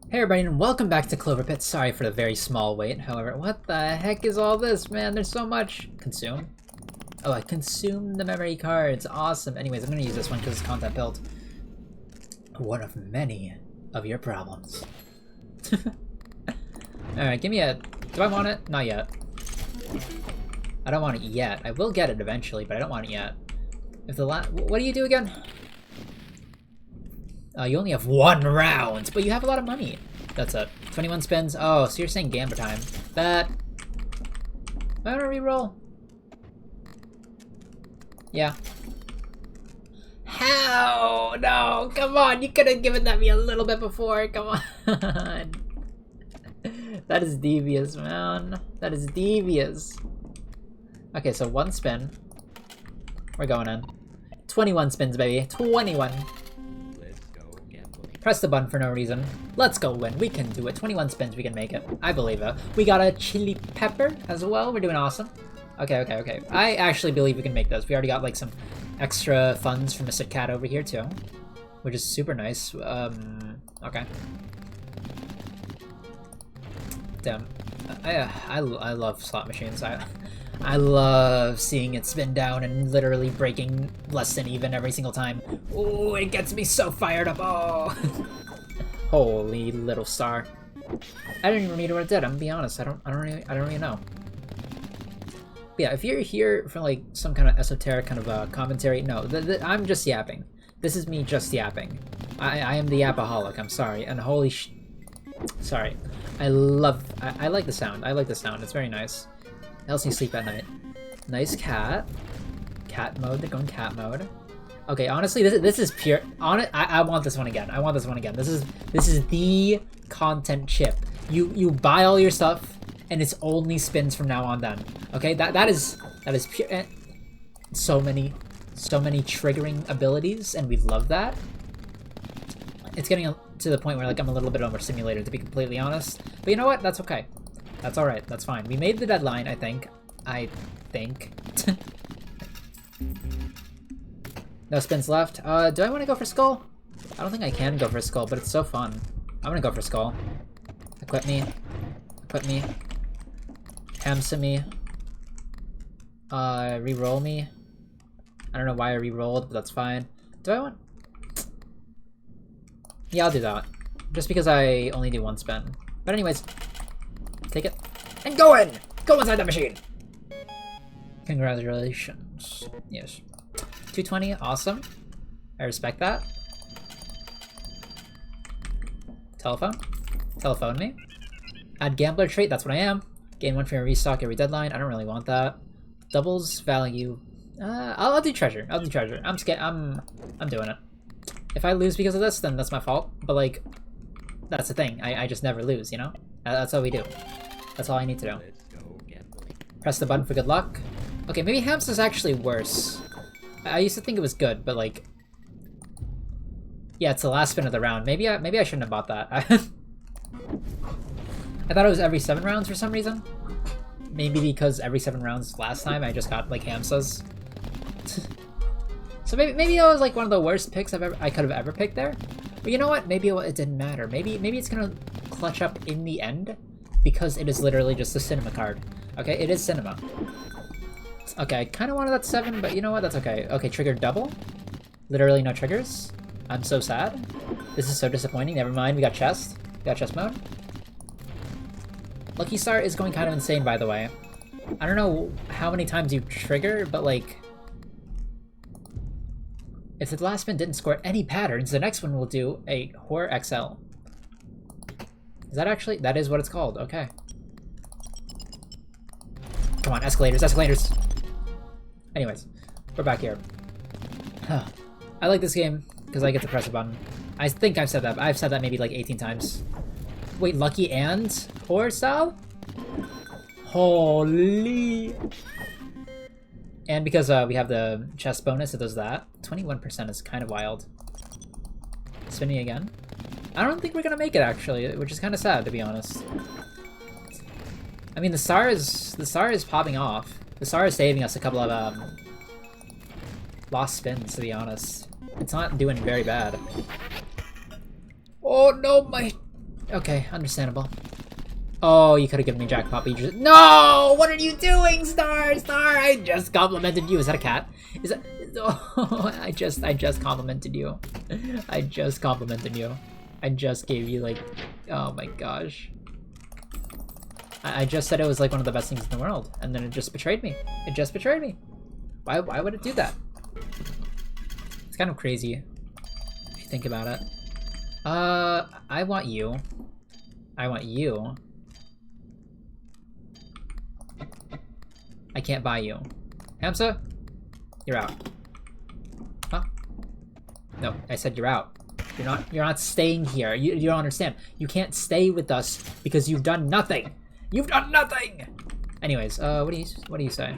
Hey everybody and welcome back to CloverPit. Sorry for the very small wait, however. What the heck is all this, man? There's so much. Consume? Oh, I consumed the memory cards. Awesome. Anyways, I'm gonna use this one because it's content built. One of many of your problems. Alright, give me a... Do I want it? Not yet. I don't want it yet. I will get it eventually, but I don't want it yet. If the what do you do again? You only have 1 round, but you have a lot of money. That's it. 21 spins. Oh, so you're saying gambler time. That... Am I gonna reroll? Yeah. How? No, come on. You could have given that me a little bit before. Come on. That is devious, man. That is devious. Okay, so 1 spin. We're going in. 21 spins, baby. 21. Press the button for no reason. Let's go win. We can do it. 21 spins, we can make it. I believe it. We got a chili pepper as well. We're doing awesome. Okay. I actually believe we can make those. We already got like some extra funds from Mr. Cat over here too, which is super nice. Okay. Damn. I love slot machines. I love seeing it spin down and literally breaking less than even every single time. Oh, it gets me so fired up. Oh, holy little star! I didn't even read what it did. I'm gonna be honest. I don't really know. But yeah, if you're here for like some kind of esoteric kind of commentary, no, I'm just yapping. This is me just yapping. I am the yapaholic. I'm sorry. And holy sorry. I like the sound. I like the sound. It's very nice. Helps me sleep at night. Nice cat. Cat mode. They're going cat mode. Okay, honestly, this is pure. I want this one again. I want this one again. This is the content chip. You buy all your stuff, and it's only spins from now on. Then, okay, that is pure. So many triggering abilities, and we love that. It's getting to the point where like I'm a little bit overstimulated, to be completely honest. But you know what? That's okay. That's alright, that's fine. We made the deadline, I think. No spins left. Do I want to go for Skull? I don't think I can go for Skull, but it's so fun. I'm gonna go for Skull. Equip me. Equip me. Hamsa me. Reroll me. I don't know why I rerolled, but that's fine. Do I want... Yeah, I'll do that. Just because I only do 1 spin. But anyways... Take it. And go in! Go inside the machine! Congratulations. Yes. 220, awesome. I respect that. Telephone. Telephone me. Add gambler trait, that's what I am. Gain 1 from your restock every deadline. I don't really want that. Doubles value. I'll do treasure. I'll do treasure. I'm scared. I'm doing it. If I lose because of this, then that's my fault. But like, that's the thing. I just never lose, you know? That's all we do. That's all I need to do. Press the button for good luck. Okay, maybe Hamster's actually worse. I used to think it was good, but like... Yeah, it's the last spin of the round. Maybe I shouldn't have bought that. I thought it was every 7 rounds for some reason. Maybe because every 7 rounds last time I just got like Hamsters. So maybe that was like one of the worst picks I could have ever picked there. But you know what? Maybe it didn't matter. Maybe it's gonna clutch up in the end because it is literally just a cinema card. Okay, it is cinema. Okay, I kind of wanted that 7, but you know what? That's okay. Okay, trigger double. Literally no triggers. I'm so sad. This is so disappointing. Never mind. We got chest. We got chest mode. Lucky Star is going kind of insane, by the way. I don't know how many times you trigger, but like... If the last spin didn't score any patterns, the next one will do a Horror XL. Is that actually? That is what it's called. Okay. Come on, escalators, escalators! Anyways, we're back here. I like this game because I get to press a button. I think I've said that. I've said that maybe like 18 times. Wait, Lucky and Horror style? Holy! And because we have the chest bonus, it does that. 21% is kind of wild. Spinning again. I don't think we're gonna make it actually, which is kind of sad to be honest. I mean, the star is popping off. The star is saving us a couple of lost spins, to be honest. It's not doing very bad. Oh no, my Okay, understandable. Oh, you could have given me jackpot, but you just— No! What are you doing, Star? Star, I just complimented you. Is that a cat? Is that— Oh, I just complimented you. I just complimented you. I just gave you like— Oh my gosh. I just said it was like one of the best things in the world, and then it just betrayed me. It just betrayed me. Why would it do that? It's kind of crazy if you think about it. I want you. I want you. I can't buy you. Hamsa, you're out. Huh? No, I said you're out. You're not staying here. You don't understand. You can't stay with us because you've done nothing. You've done nothing! Anyways, what do you say?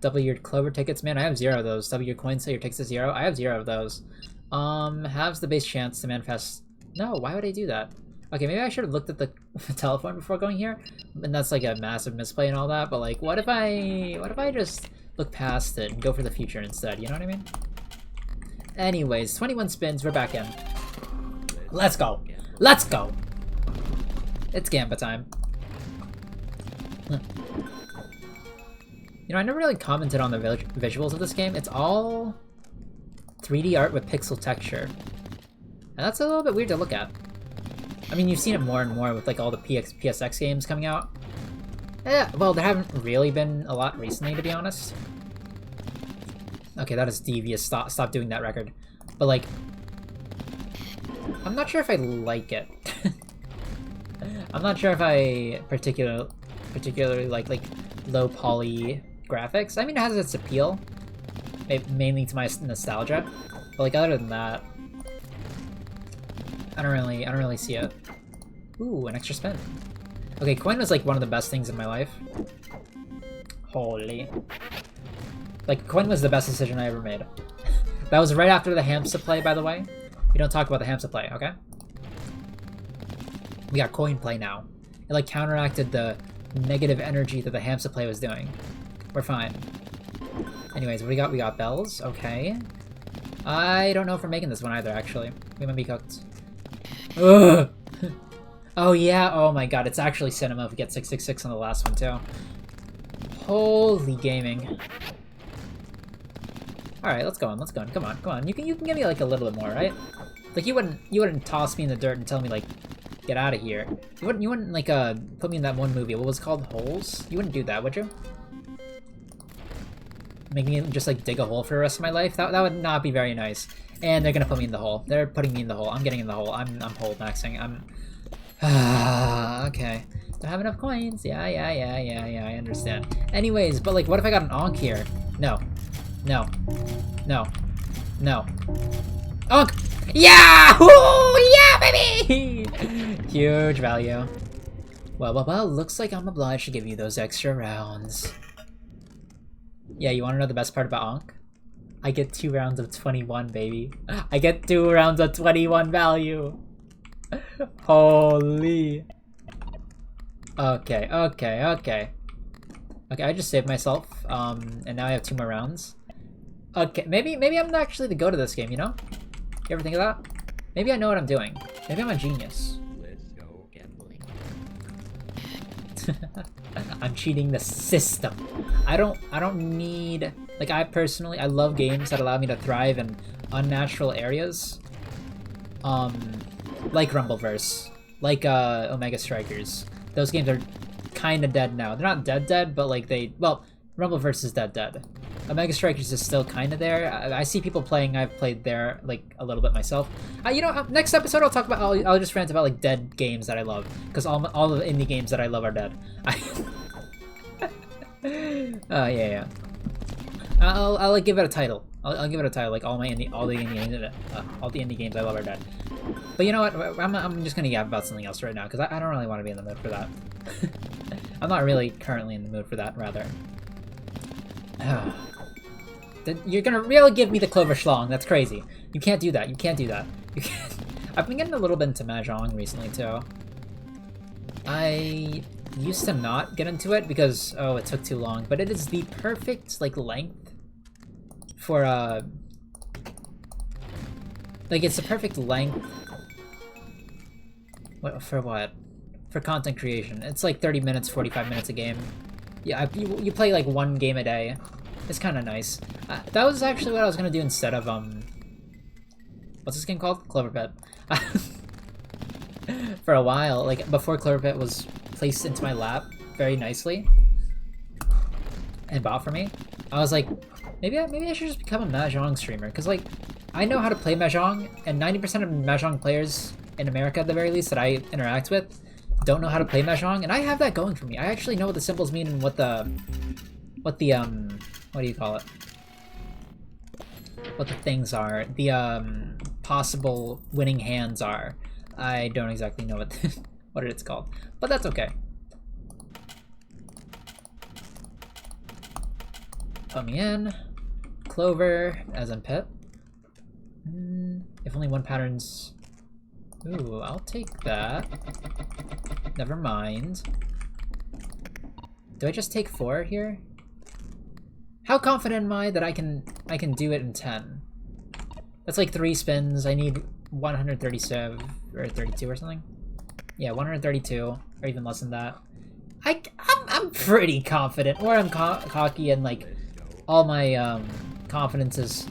Double your Clover tickets, man. I have 0 of those. Double your coins so your tickets is 0. I have 0 of those. Halves the base chance to manifest. No, why would I do that? Okay, maybe I should have looked at the telephone before going here. And that's like a massive misplay and all that, but like, what if I just look past it and go for the future instead, you know what I mean? Anyways, 21 spins, we're back in. Let's go! Let's go! It's Gamba time. You know, I never really commented on the visuals of this game. It's all 3D art with pixel texture. And that's a little bit weird to look at. I mean, you've seen it more and more with like all the PSX games coming out. Yeah, well, there haven't really been a lot recently, to be honest. Okay, that is devious. Stop doing that record. But like, I'm not sure if I like it. I'm not sure if I particularly like low poly graphics. I mean, it has its appeal, mainly to my nostalgia. But like, other than that, I don't really see it. Ooh, an extra spin. Okay, coin was like one of the best things in my life. Holy. Like, coin was the best decision I ever made. That was right after the hamster play, by the way. We don't talk about the hamster play, okay? We got coin play now. It like counteracted the negative energy that the hamster play was doing. We're fine. Anyways, what we got? We got bells, okay. I don't know if we're making this one either, actually. We might be cooked. Ugh! Oh yeah, oh my god, it's actually cinema if we get 666 on the last one too. Holy gaming. Alright, let's go on, come on. You can give me like a little bit more, right? Like you wouldn't toss me in the dirt and tell me like, get out of here. You wouldn't like put me in that one movie, what was it called? Holes? You wouldn't do that, would you? Make me just like dig a hole for the rest of my life? That would not be very nice. And they're gonna put me in the hole. They're putting me in the hole. I'm getting in the hole. I'm hole maxing. Okay. Don't have enough coins. Yeah, I understand. Anyways, but like, what if I got an Onk here? No. Onk! Yeah! Woo! Yeah, baby! Huge value. Well, looks like I'm obliged to give you those extra rounds. Yeah, you wanna know the best part about Onk? I get 2 rounds of 21, baby. I get 2 rounds of 21 value. Holy. Okay, I just saved myself, and now I have 2 more rounds. Okay, maybe I'm not actually the go to this game, you know? You ever think of that? Maybe I know what I'm doing. Maybe I'm a genius. Let's go gambling. I'm cheating the system. I don't need, like, I love games that allow me to thrive in unnatural areas. Like Rumbleverse, like Omega Strikers. Those games are kind of dead now. They're not dead, but like Rumbleverse is dead. Omega Strikers is still kind of there. I see people playing. I've played there like a little bit myself. You know, next episode I'll talk about. I'll just rant about like dead games that I love, because all the indie games that I love are dead. Yeah. I'll like give it a title. I'll give it a title, like all the indie games I love are dead. But you know what? I'm just gonna yap about something else right now, because I don't really want to be in the mood for that. I'm not really currently in the mood for that, rather. You're gonna really give me the Clover Schlong. That's crazy. You can't do that. You can't. I've been getting a little bit into Mahjong recently too. I used to not get into it because it took too long, but it is the perfect like length for like it's the perfect length What, for what? For content creation. It's like 30 minutes, 45 minutes a game. Yeah, you play like one game a day. It's kind of nice. That was actually what I was gonna do instead of, what's this game called? CloverPit. For a while, like, before CloverPit was placed into my lap very nicely and bought for me, I was like, maybe I should just become a Mahjong streamer, because, like, I know how to play Mahjong, and 90% of Mahjong players in America, at the very least, that I interact with, don't know how to play Mahjong, and I have that going for me. I actually know what the symbols mean and what the what do you call it? What the things are. The, possible winning hands are. I don't exactly know what what it's called, but that's okay. Put me in. Clover, as in pet. If only one pattern's... Ooh, I'll take that. Never mind. Do I just take 4 here? How confident am I that I can do it in 10? That's like 3 spins. I need 137 or 32 or something. Yeah, 132 or even less than that. I'm pretty confident, or I'm cocky, and like all my confidence is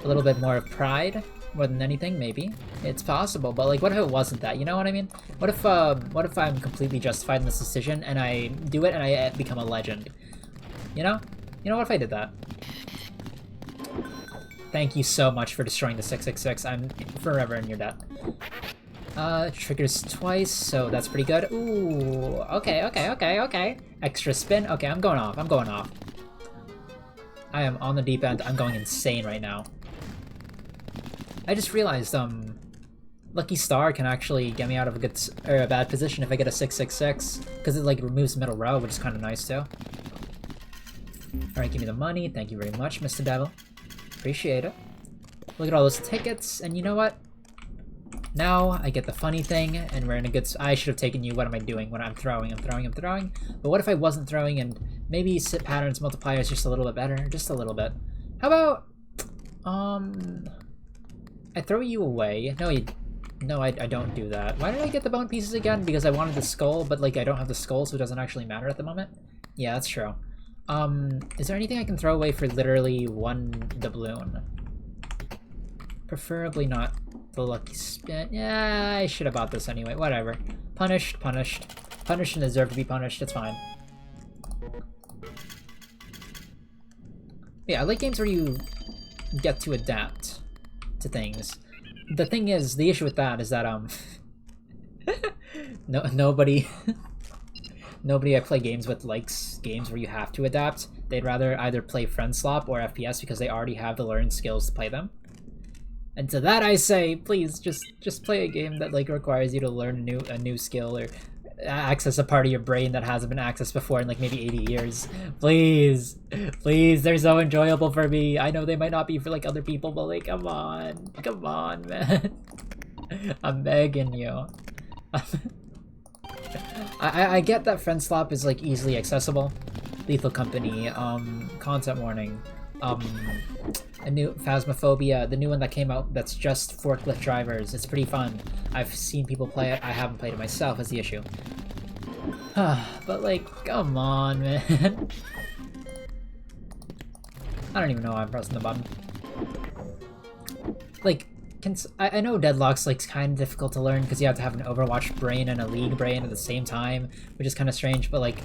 a little bit more of pride more than anything. Maybe it's possible, but like, what if it wasn't that? You know what I mean? What if I'm completely justified in this decision and I do it and I become a legend? You know? You know what if I did that? Thank you so much for destroying the 666. I'm forever in your debt. Triggers twice, so that's pretty good. Ooh, okay. Extra spin. Okay, I'm going off. I am on the deep end. I'm going insane right now. I just realized, Lucky Star can actually get me out of a good or a bad position if I get a 666, because it like removes middle row, which is kind of nice too. Alright, give me the money. Thank you very much, Mr. Devil. Appreciate it. Look at all those tickets, and you know what? Now I get the funny thing, and we're in a good... I should have taken you. What am I doing when I'm throwing? I'm throwing. But what if I wasn't throwing, and maybe sit patterns multiplier is just a little bit better? Just a little bit. How about... I throw you away. No, I don't do that. Why did I get the bone pieces again? Because I wanted the skull, but like I don't have the skull, so it doesn't actually matter at the moment. Yeah, that's true. Is there anything I can throw away for literally 1 doubloon? Preferably not the lucky spin. Yeah, I should have bought this anyway. Whatever. Punished. Punished and deserve to be punished. It's fine. Yeah, I like games where you get to adapt to things. The thing is, the issue with that is that, nobody I play games with likes games where you have to adapt. They'd rather either play friend slop or FPS because they already have the learned skills to play them. And to that I say, please just play a game that like requires you to learn a new skill or access a part of your brain that hasn't been accessed before in like maybe 80 years. Please, they're so enjoyable for me. I know they might not be for like other people, but like, come on, man. I'm begging you. I get that friend slop is like easily accessible. Lethal Company, content warning, a new Phasmophobia, the new one that came out that's just forklift drivers. It's pretty fun. I've seen people play it. I haven't played it myself, is the issue. But like, come on, man. I don't even know why I'm pressing the button. Like, I know Deadlock's like kind of difficult to learn because you have to have an Overwatch brain and a League brain at the same time, which is kind of strange, but like,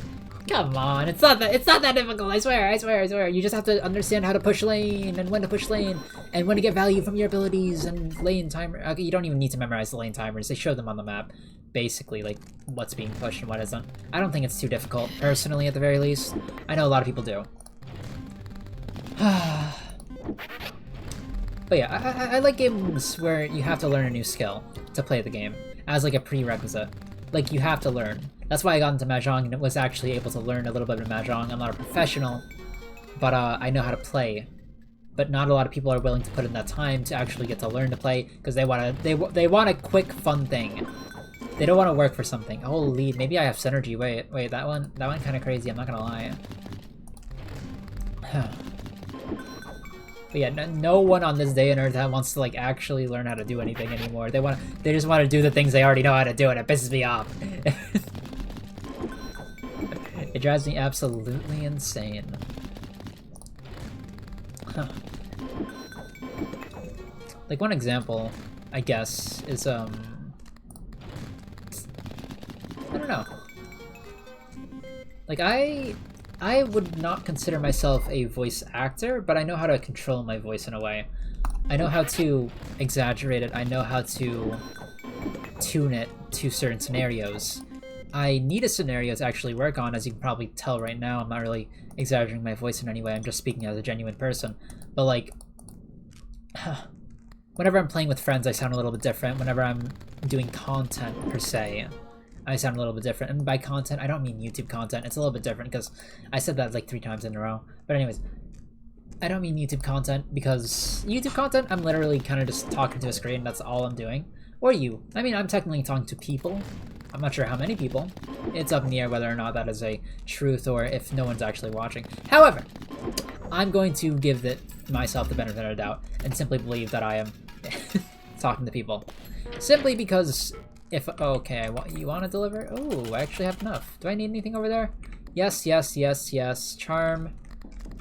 come on, it's not that difficult, I swear. You just have to understand how to push lane and when to push lane and when to get value from your abilities and lane timer. Okay, you don't even need to memorize the lane timers. They show them on the map, basically, like what's being pushed and what isn't. I don't think it's too difficult, personally, at the very least. I know a lot of people do. But yeah, I like games where you have to learn a new skill to play the game as like a prerequisite. Like, you have to learn. That's why I got into Mahjong and was actually able to learn a little bit of Mahjong. I'm not a professional, but I know how to play. But not a lot of people are willing to put in that time to actually get to learn to play because they want a quick, fun thing. They don't want to work for something. Holy, maybe I have synergy. Wait, that one kind of crazy. I'm not gonna lie. But yeah, no one on this day and Earth wants to like actually learn how to do anything anymore. They just want to do the things they already know how to do, and it pisses me off. It drives me absolutely insane. Huh. Like one example, I guess, is I don't know. Like I would not consider myself a voice actor, but I know how to control my voice in a way. I know how to exaggerate it. I know how to tune it to certain scenarios. I need a scenario to actually work on, as you can probably tell right now. I'm not really exaggerating my voice in any way. I'm just speaking as a genuine person. But like, whenever I'm playing with friends, I sound a little bit different. Whenever I'm doing content, per se, I sound a little bit different. And by content, I don't mean YouTube content. It's a little bit different because I said that like 3 times in a row. But anyways, I don't mean YouTube content because YouTube content, I'm literally kind of just talking to a screen. That's all I'm doing. Or you. I mean, I'm technically talking to people. I'm not sure how many people. It's up in the air whether or not that is a truth or if no one's actually watching. However, I'm going to give myself the benefit of the doubt and simply believe that I am talking to people. Simply because if... Okay, you want to deliver? Oh, I actually have enough. Do I need anything over there? Yes, yes, yes, yes. Charm.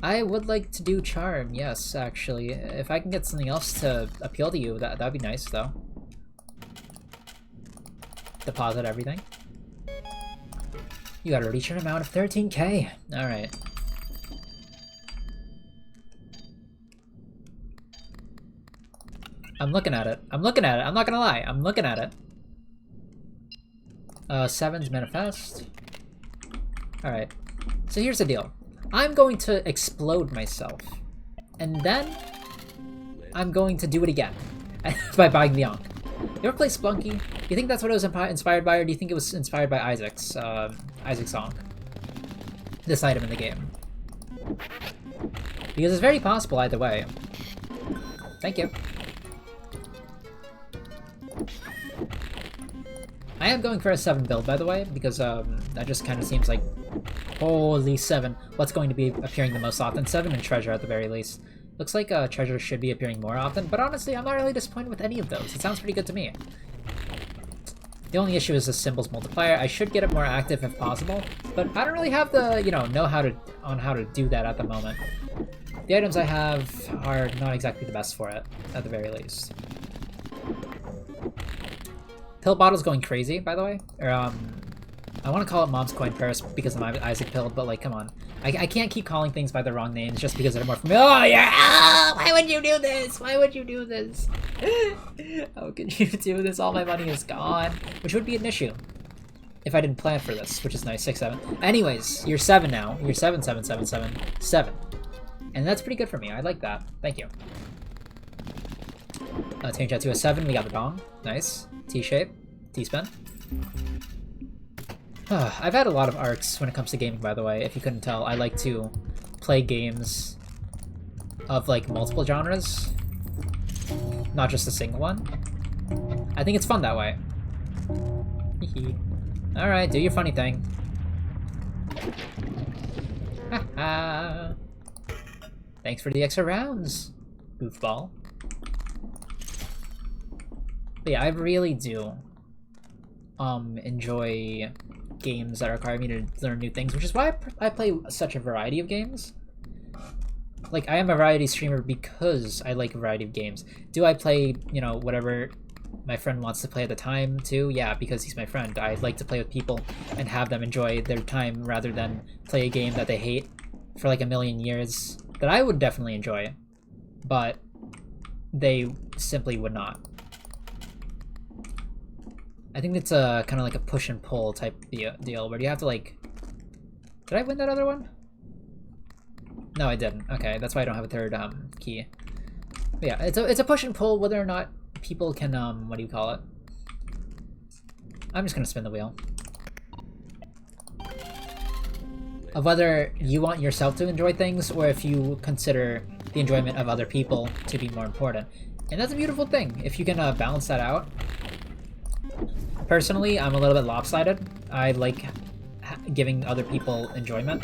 I would like to do charm, yes, actually. If I can get something else to appeal to you, that'd be nice, though. Deposit everything. You gotta reach an amount of 13k. Alright. I'm looking at it. I'm looking at it. I'm not gonna lie. I'm looking at it. 7's manifest. Alright. So here's the deal. I'm going to explode myself. And then I'm going to do it again. By buying the Ankh. You ever play Splunky? You think that's what it was inspired by, or do you think it was inspired by Isaac's Ankh? This item in the game. Because it's very possible either way. Thank you. I am going for a 7 build, by the way, because that just kind of seems like, holy 7, what's going to be appearing the most often? 7 and Treasure at the very least. Looks like Treasure should be appearing more often, but honestly, I'm not really disappointed with any of those. It sounds pretty good to me. The only issue is the symbols multiplier. I should get it more active if possible, but I don't really have the, know how to do that at the moment. The items I have are not exactly the best for it, at the very least. Pill bottle's going crazy, by the way. Or, I want to call it Mom's Coin Purse because of my Isaac Pill, but like, come on. I can't keep calling things by the wrong names just because they're more familiar. Oh, yeah! Oh, why would you do this? Why would you do this? How could you do this? All my money is gone. Which would be an issue if I didn't plan for this, which is nice. 6, 7. Anyways, you're 7 now. You're 7, 7, 7, 7, 7. And that's pretty good for me. I like that. Thank you. Change that to a 7. We got the dong. Nice. T-shape. T-spin. I've had a lot of arcs when it comes to gaming, by the way. If you couldn't tell, I like to play games of like multiple genres, not just a single one. I think it's fun that way. Alright, do your funny thing. Haha. Thanks for the extra rounds, goofball. But yeah, I really do enjoy games that require me to learn new things, which is why I play such a variety of games. Like, I am a variety streamer because I like a variety of games. Do I play, whatever my friend wants to play at the time too? Yeah, because he's my friend. I like to play with people and have them enjoy their time rather than play a game that they hate for like a million years that I would definitely enjoy, but they simply would not. I think it's a kind of like a push and pull type deal where you have to like... Did I win that other one? No, I didn't. Okay, that's why I don't have a third key. But yeah, it's a push and pull whether or not people can what do you call it? I'm just gonna spin the wheel. Of whether you want yourself to enjoy things or if you consider the enjoyment of other people to be more important. And that's a beautiful thing. If you can balance that out. Personally, I'm a little bit lopsided. I like giving other people enjoyment.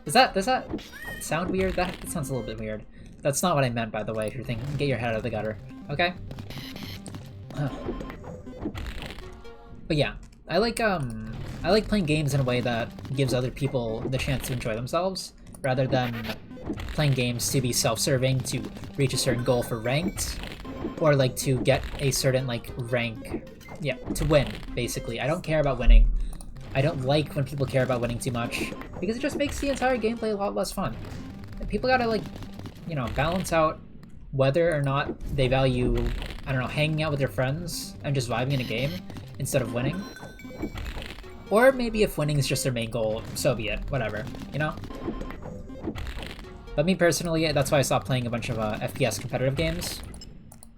Does that sound weird? That sounds a little bit weird. That's not what I meant, by the way, if you're thinking. Get your head out of the gutter. Okay? But yeah, I like playing games in a way that gives other people the chance to enjoy themselves, rather than playing games to be self-serving, to reach a certain goal for ranked, or like to get a certain like rank, yeah, to win, basically. I don't care about winning. I don't like when people care about winning too much, because it just makes the entire gameplay a lot less fun. People gotta, like, you know, balance out whether or not they value, I don't know, hanging out with their friends and just vibing in a game instead of winning. Or maybe if winning is just their main goal, so be it. Whatever, you know? But me personally, that's why I stopped playing a bunch of FPS competitive games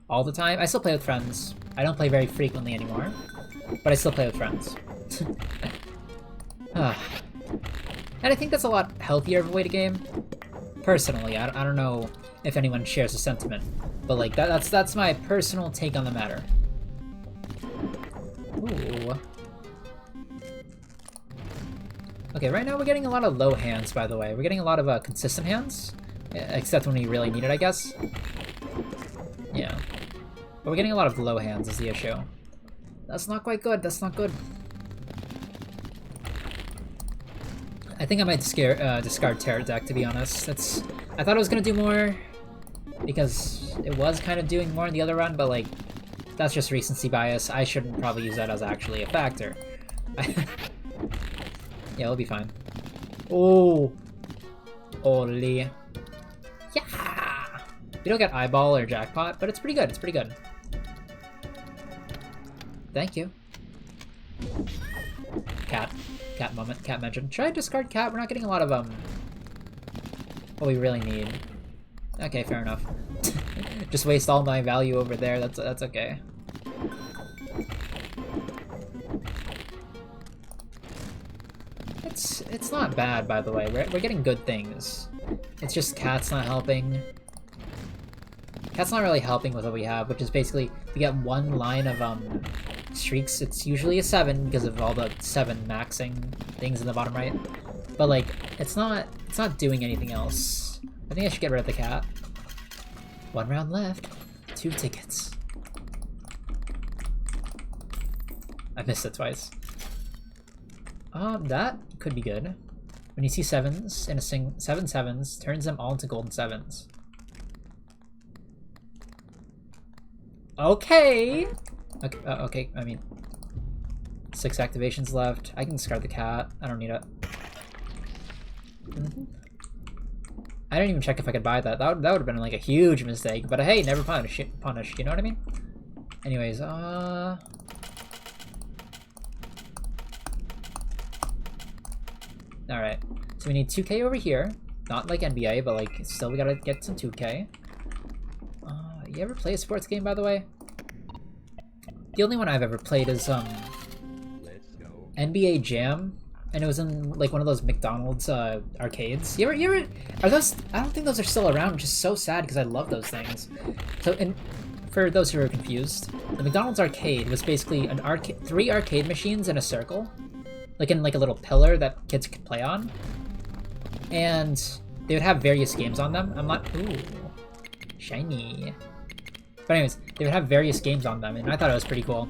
all the time. I still play with friends. I don't play very frequently anymore, but I still play with friends. And I think that's a lot healthier of a way to game. Personally, I don't know if anyone shares the sentiment, but like that's my personal take on the matter. Ooh. Okay, right now we're getting a lot of low hands, by the way. We're getting a lot of consistent hands, except when we really need it, I guess. Yeah. But we're getting a lot of low hands is the issue. That's not quite good, that's not good. I think I might discard Terror Deck, to be honest. I thought it was gonna do more, because it was kind of doing more in the other run, but like, that's just recency bias. I shouldn't probably use that as actually a factor. Yeah, it'll be fine. Oh! Holy. Yeah! You don't get Eyeball or Jackpot, but it's pretty good, it's pretty good. Thank you. Cat. Cat moment. Cat mentioned. Should I discard Cat? We're not getting a lot of, what we really need. Okay, fair enough. Just waste all my value over there, that's okay. It's not bad, by the way. We're getting good things. It's just Cat's not helping. Cat's not really helping with what we have, which is basically we get one line of streaks. It's usually a 7 because of all the 7 maxing things in the bottom right. But like, it's not doing anything else. I think I should get rid of the Cat. 1 round left. 2 tickets. I missed it twice. That could be good. When you see 7s in a 7 7s, turns them all into golden 7s. Okay! Okay, okay, I mean... 6 activations left. I can discard the Cat. I don't need it. I didn't even check if I could buy that. That would have been like a huge mistake. But hey, never punished, you know what I mean? Anyways, Alright, so we need 2K over here. Not like NBA, but like, still we gotta get some 2K. You ever play a sports game, by the way? The only one I've ever played is, NBA Jam. And it was in, like, one of those McDonald's, arcades. You ever, are those, I don't think those are still around, which is so sad, because I love those things. So, for those who are confused, the McDonald's arcade was basically an 3 arcade machines in a circle. Like in like a little pillar that kids could play on. And they would have various games on them. I'm not, ooh, shiny. But anyways, they would have various games on them, and I thought it was pretty cool.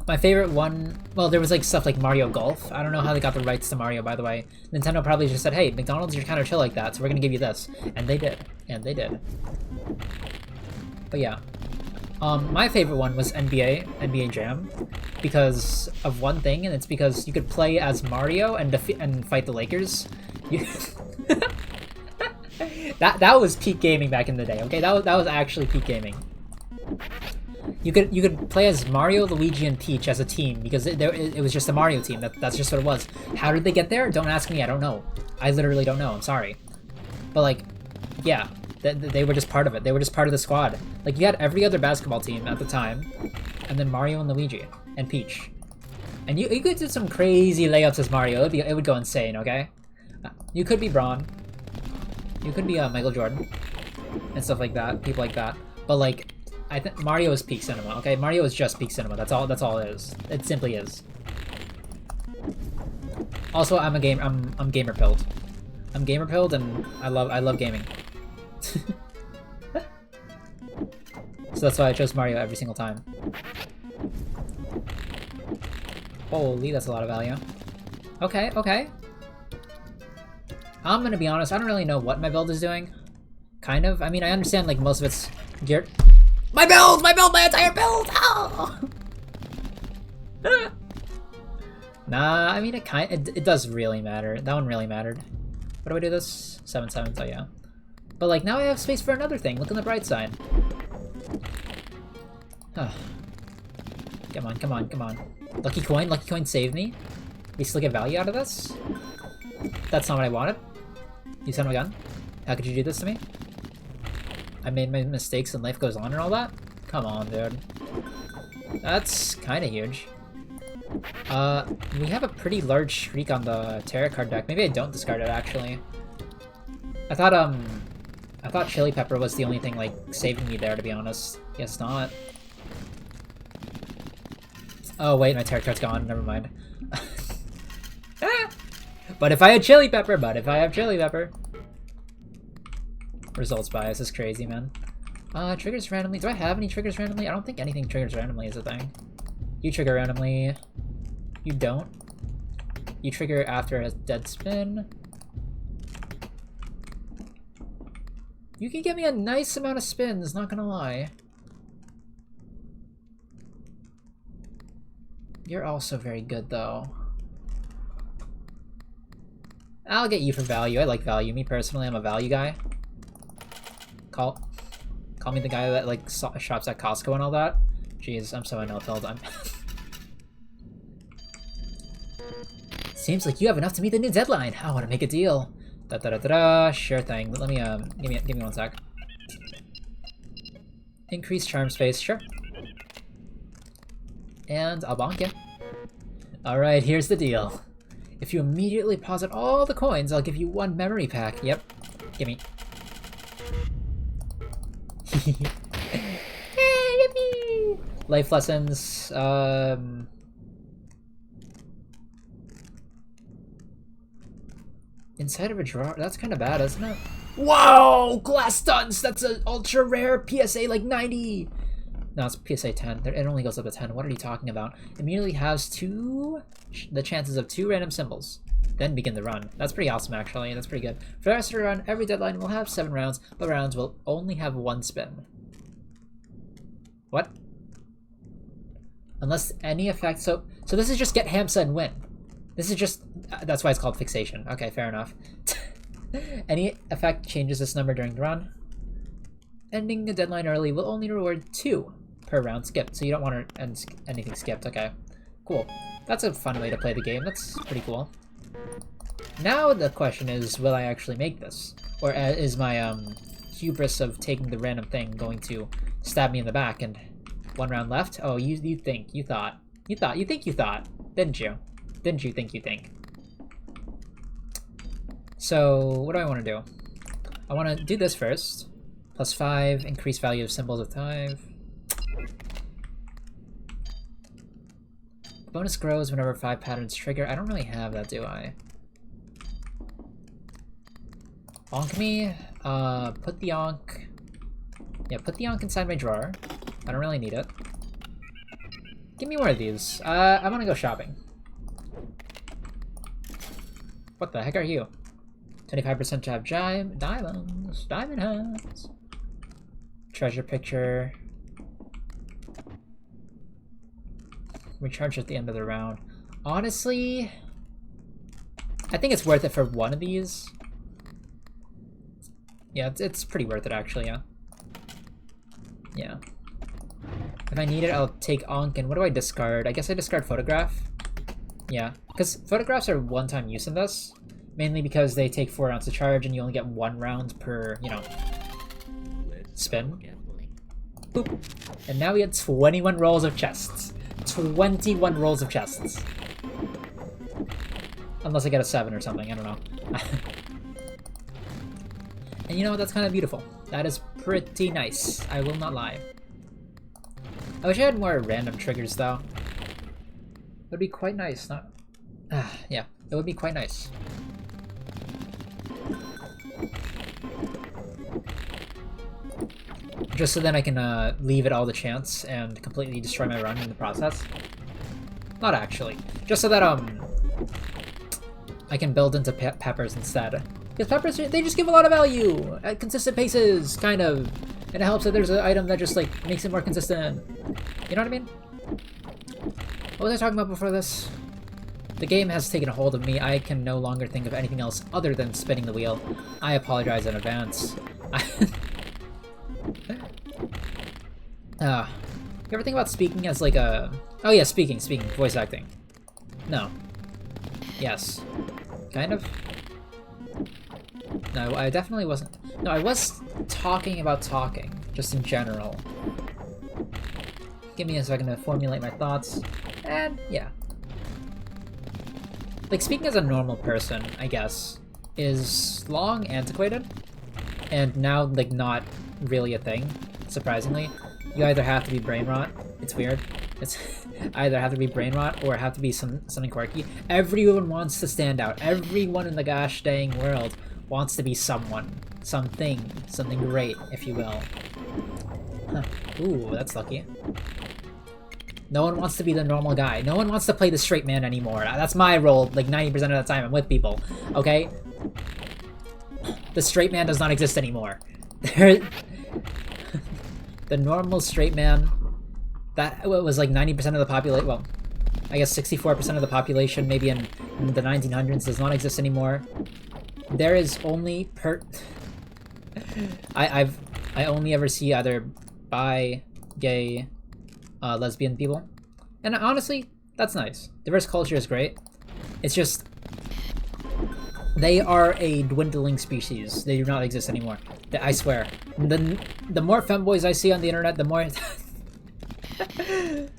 My favorite one, well, there was like stuff like Mario Golf. I don't know how they got the rights to Mario, by the way. Nintendo probably just said, hey, McDonald's, you're kind of chill like that, so we're gonna give you this. And they did. And they did. But yeah. My favorite one was NBA Jam, because of one thing, and it's because you could play as Mario and fight the Lakers. That was peak gaming back in the day. Okay, that was actually peak gaming. You could play as Mario, Luigi, and Peach as a team because it was just a Mario team. That's just what it was. How did they get there? Don't ask me. I don't know. I literally don't know. I'm sorry. But like, yeah. They were just part of it. They were just part of the squad. Like, you had every other basketball team at the time, and then Mario and Luigi, and Peach. And you could do some crazy layups as Mario. It would go insane, okay? You could be Braun. You could be Michael Jordan. And stuff like that. People like that. But, like, I think Mario is peak cinema, okay? Mario is just peak cinema. That's all it is. It simply is. Also, I'm gamer pilled. I'm gamer pilled, and I love gaming. So that's why I chose Mario every single time. Holy, that's a lot of value. Okay, okay. I'm gonna be honest, I don't really know what my build is doing. Kind of. I mean, I understand like most of it's geared. My build! My build! My entire build! Oh! Nah, I mean, it does really matter. That one really mattered. What do I do this? 7/7, oh yeah. But like, now I have space for another thing. Look on the bright side. Huh. Come on, come on, come on. Lucky coin saved me. We still get value out of this? That's not what I wanted. You son of a gun. How could you do this to me? I made my mistakes and life goes on and all that? Come on, dude. That's kinda huge. We have a pretty large streak on the tarot card deck. Maybe I don't discard it, actually. I thought Chili Pepper was the only thing, like, saving me there, to be honest. Guess not. Oh, wait, my tarot card's gone. Never mind. But if I had Chili Pepper, Results bias is crazy, man. Triggers randomly. Do I have any triggers randomly? I don't think anything triggers randomly is a thing. You trigger randomly. You don't. You trigger after a dead spin. You can get me a nice amount of spins, not gonna lie. You're also very good, though. I'll get you for value. I like value. Me personally, I'm a value guy. Call me the guy that like shops at Costco and all that. Jeez, I'm so unfilled. Seems like you have enough to meet the new deadline. I want to make a deal. Da da da da da. Sure thing. Let me give me 1 sec. Increase charm space. Sure. And I'll bonk you. All right, here's the deal. If you immediately deposit all the coins, I'll give you 1 memory pack. Yep. Gimme. Yippee! Life lessons. Inside of a drawer. That's kind of bad, isn't it? Whoa! Glass stunts! That's an ultra rare PSA like 90! No, it's PSA 10. It only goes up to 10. What are you talking about? Immediately has the chances of 2 random symbols. Then begin the run. That's pretty awesome, actually. That's pretty good. For the rest of the run, every deadline will have 7 rounds, but rounds will only have 1 spin. What? Unless any effect... So this is just get Hamsa and win. This is just... that's why it's called fixation. Okay, fair enough. Any effect changes this number during the run. Ending the deadline early will only reward 2 per round skipped, so you don't want to end anything skipped. Okay, cool. That's a fun way to play the game. That's pretty cool. Now the question is, will I actually make this? Or is my hubris of taking the random thing going to stab me in the back and 1 round left? Oh, you think, you thought. You think you thought, didn't you? Didn't you think you think? So, what do I want to do? I want to do this first. +5, increase value of symbols with 5. Bonus grows whenever 5 patterns trigger. I don't really have that, do I? Onk me. Put the onk. Yeah, put the onk inside my drawer. I don't really need it. Give me more of these. I want to go shopping. What the heck are you? 25% to have diamonds. Diamond hands. Treasure picture. Recharge at the end of the round. Honestly, I think it's worth it for 1 of these. Yeah, it's pretty worth it, actually, yeah. Yeah. If I need it, I'll take Onk, and what do I discard? I guess I discard Photograph. Yeah, because Photographs are one-time use in this. Mainly because they take 4 rounds to charge, and you only get 1 round per, you know, spin. Boop. And now we get 21 rolls of chests. 21 rolls of chests. Unless I get a 7 or something, I don't know. And you know what, that's kind of beautiful. That is pretty nice, I will not lie. I wish I had more random triggers, though. It would be quite nice, not... yeah, it would be quite nice. Just so then I can leave it all the chance and completely destroy my run in the process. Not actually. Just so that I can build into peppers instead. Because peppers, they just give a lot of value at consistent paces, kind of. And it helps that there's an item that just like makes it more consistent. You know what I mean? What was I talking about before this? The game has taken a hold of me. I can no longer think of anything else other than spinning the wheel. I apologize in advance. You ever think about speaking as like a... Oh yeah, speaking, voice acting. No. Yes. Kind of? No, I definitely wasn't. No, I was talking about talking, just in general. Give me a second to formulate my thoughts, and yeah. Like, speaking as a normal person, I guess, is long antiquated, and now, like, not really a thing, surprisingly. You either have to be brain rot, it's weird, it's either have to be brain rot or have to be something quirky. Everyone wants to stand out. Everyone in the gosh dang world wants to be someone, something great, if you will. Huh. Ooh, that's lucky. No one wants to be the normal guy. No one wants to play the straight man anymore. That's my role, like 90% of the time I'm with people, okay? The straight man does not exist anymore. The normal straight man, that was like 90% of the population, well, I guess 64% of the population maybe in the 1900s does not exist anymore. There is only I only ever see either bi, gay, lesbian people. And honestly, that's nice. Diverse culture is great. It's just they are a dwindling species. They do not exist anymore. I swear. The more femboys I see on the internet, the more the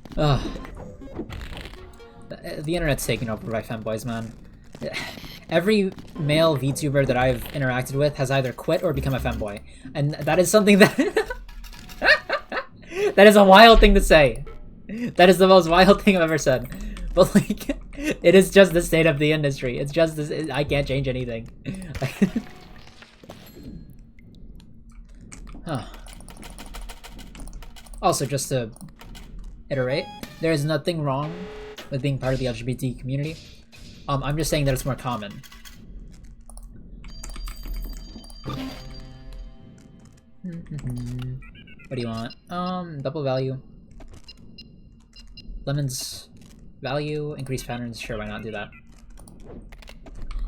internet's taken over by femboys, man. Every male VTuber that I've interacted with has either quit or become a femboy. And that is something that that is a wild thing to say. That is the most wild thing I've ever said. But like, it is just the state of the industry. It's just this, I can't change anything. Huh. Also, just to iterate, there is nothing wrong with being part of the LGBT community. I'm just saying that it's more common. What do you want? Double value. Lemons value, increase patterns, sure, why not do that?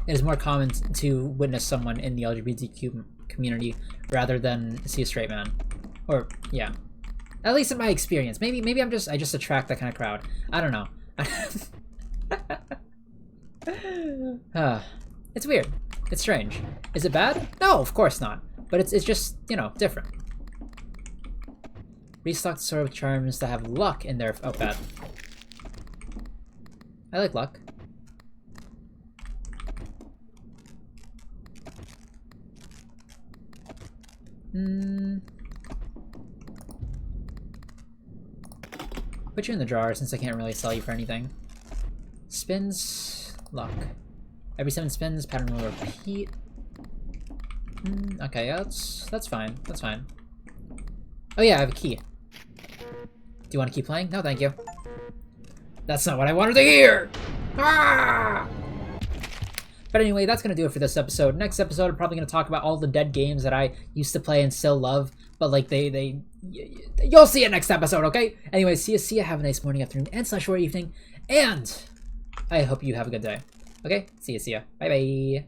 It is more common to witness someone in the LGBTQ community rather than see a straight man. Or, yeah. At least in my experience. Maybe I just attract that kind of crowd. I don't know. It's weird. It's strange. Is it bad? No, of course not. But it's just, you know, different. Restock the sword with charms that have luck in their... Oh, bad. I like luck. Put you in the jar since I can't really sell you for anything. Spins, luck. Every 7 spins, pattern will repeat. Okay, yeah, that's fine. That's fine. Oh yeah, I have a key. Do you want to keep playing? No, thank you. That's not what I wanted to hear! Ah! But anyway, that's going to do it for this episode. Next episode, I'm probably going to talk about all the dead games that I used to play and still love. But like, you'll see it next episode, okay? Anyway, see ya, have a nice morning, afternoon, and / or evening. And I hope you have a good day. Okay? See ya. Bye-bye.